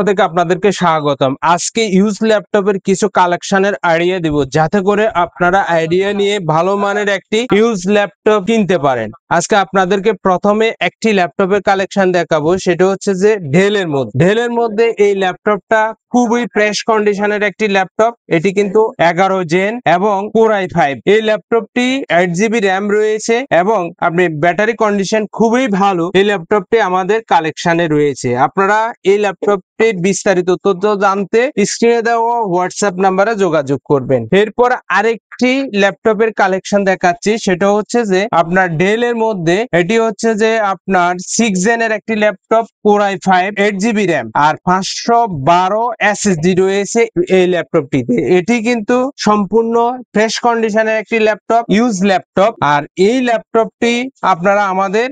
থেকে আপনাদেরকে স্বাগতম। আজকে ইউজ ল্যাপটপের কিছু কালেকশনের আইডিয়া দিব, যাতে করে আপনারা আইডিয়া নিয়ে ভালো মানের একটি ইউজ ল্যাপটপ কিনতে পারেন। আজকে আপনাদেরকে প্রথমে একটি ল্যাপটপের কালেকশন দেখাবো, সেটা হচ্ছে যে ডেলের মধ্যে এই ল্যাপটপটা খুবই ফ্রেশ কন্ডিশনের একটি ল্যাপটপ। এটি কিন্তু 11 জেন এবং কোর i5। এই ল্যাপটপটি 8 জিবি র্যাম রয়েছে এবং আপনি ব্যাটারি কন্ডিশন খুবই ভালো। এই ল্যাপটপটি আমাদের কালেকশনে রয়েছে। আপনারা এই ল্যাপটপটির বিস্তারিত তথ্য জানতে স্ক্রিনে দেওয়া হোয়াটসঅ্যাপ নাম্বারে যোগাযোগ করবেন। এরপর আরেকটি ল্যাপটপের কালেকশন দেখাচ্ছি, সেটা হচ্ছে যে আপনার ডেলের মধ্যে এটি হচ্ছে যে আপনার 6 জেনের একটি laptop, core i5, 8 GB RAM আর 512 SSD রয়েছে এই ল্যাপটপটিতে। এটি কিন্তু সম্পূর্ণ ফ্রেশ কন্ডিশনের একটি ল্যাপটপ, ইউজ ল্যাপটপ। আর এই ল্যাপটপটি আপনারা আমাদের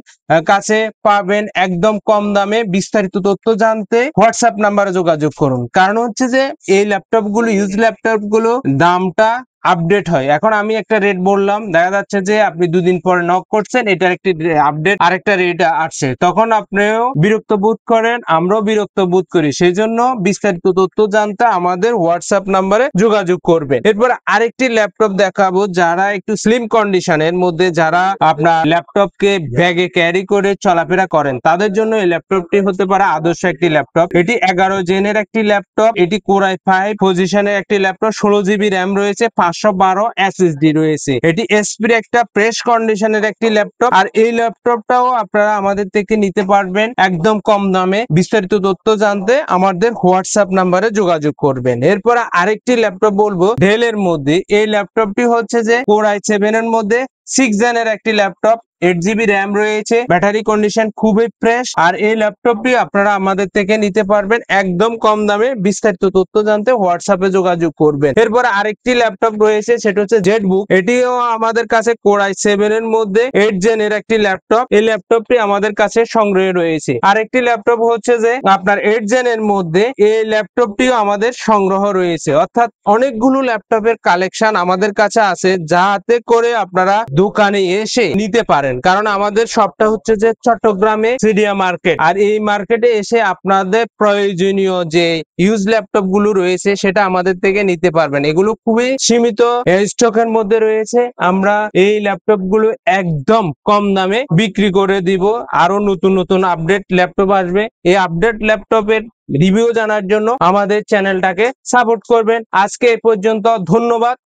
কাছে পাবেন একদম কম দামে। বিস্তারিত তথ্য জানতে হোয়াটসঅ্যাপ নাম্বারে যোগাযোগ করুন। কারণ হচ্ছে যে এই ল্যাপটপগুলো, ইউজ ল্যাপটপগুলো দামটা আপডেট হয়। এখন আমি একটা রেট বললাম, দেখা যাচ্ছে যে আপনি দুদিন পরে নক করছেন, এটার একটি আপডেট আরেকটা রেট আসছে, তখন আপনিও বিরক্ত বোধ করেন, আমরাও বিরক্ত বোধ করি। সেই জন্য বিস্তারিত তথ্য জানতে আমাদের হোয়াটসঅ্যাপ নাম্বারে যোগাযোগ করবেন। এরপর আরেকটি ল্যাপটপ দেখাবো, যারা একটু স্লিম কন্ডিশনের মধ্যে, যারা আপনার ল্যাপটপকে ব্যাগে ক্যারি করে চলাফেরা করেন, তাদের জন্য এই ল্যাপটপটি হতে পারে আদর্শ একটি ল্যাপটপ। এটি 11 জেনের একটি ল্যাপটপ। এটি কোর i5 পজিশনের একটি ল্যাপটপ, 16 জিবি র্যাম রয়েছে, 512 SSD রয়েছে। এটি এসপির একটা ফ্রেশ কন্ডিশনের একটি ল্যাপটপ। আর এই ল্যাপটপটাও আপনারা আমাদের থেকে নিতে পারবেন একদম কম দামে। বিস্তারিত তথ্য জানতে আমাদের হোয়াটসঅ্যাপ নাম্বারে যোগাযোগ করবেন। এরপর আরেকটি ল্যাপটপ বলবো ডেলের মধ্যে। এই ল্যাপটপটি হচ্ছে যে কোর i7 এর মধ্যে 6 জেনের একটি ল্যাপটপ, 8 জিবি র্যাম রয়েছে, ব্যাটারি কন্ডিশন খুবই ফ্রেশ। আর এই ল্যাপটপটি আপনারা আমাদের থেকে নিতে পারবেন একদম কম দামে। বিস্তারিত তথ্য জানতে হোয়াটসঅ্যাপে যোগাযোগ করবেন। এরপর আরেকটি ল্যাপটপ রয়েছে, সেটা হচ্ছে জেটবুক। এটিও আমাদের কাছে কোর i7 এর মধ্যে 8 জেনের একটি ল্যাপটপ। এই ল্যাপটপটি আমাদের কাছে সংগ্রহে রয়েছে। আরেকটি ল্যাপটপ হচ্ছে যে আপনার 8 জেনের মধ্যে, এই ল্যাপটপটিও আমাদের সংগ্রহ রয়েছে। অর্থাৎ অনেকগুলো ল্যাপটপের কালেকশন আমাদের কাছে আছে, যাতে করে আপনারা দোকানে এসে নিতে পারেন। কারণ আমাদের শপটা হচ্ছে যে চট্টগ্রামে সিডিয়া মার্কেট। আর এই মার্কেটে এসে আপনাদের প্রয়োজনীয় যে ইউজ ল্যাপটপ গুলো রয়েছে, সেটা আমাদের থেকে নিতে পারবেন। এগুলো খুবই সীমিত স্টকের মধ্যে রয়েছে। আমরা এই ল্যাপটপ গুলো একদম কম দামে বিক্রি করে দিব। আরো নতুন নতুন আপডেট ল্যাপটপ আসবে। এই আপডেট ল্যাপটপের রিভিউ জানার জন্য আমাদের চ্যানেলটাকে সাপোর্ট করবেন। আজকে এ পর্যন্ত, ধন্যবাদ।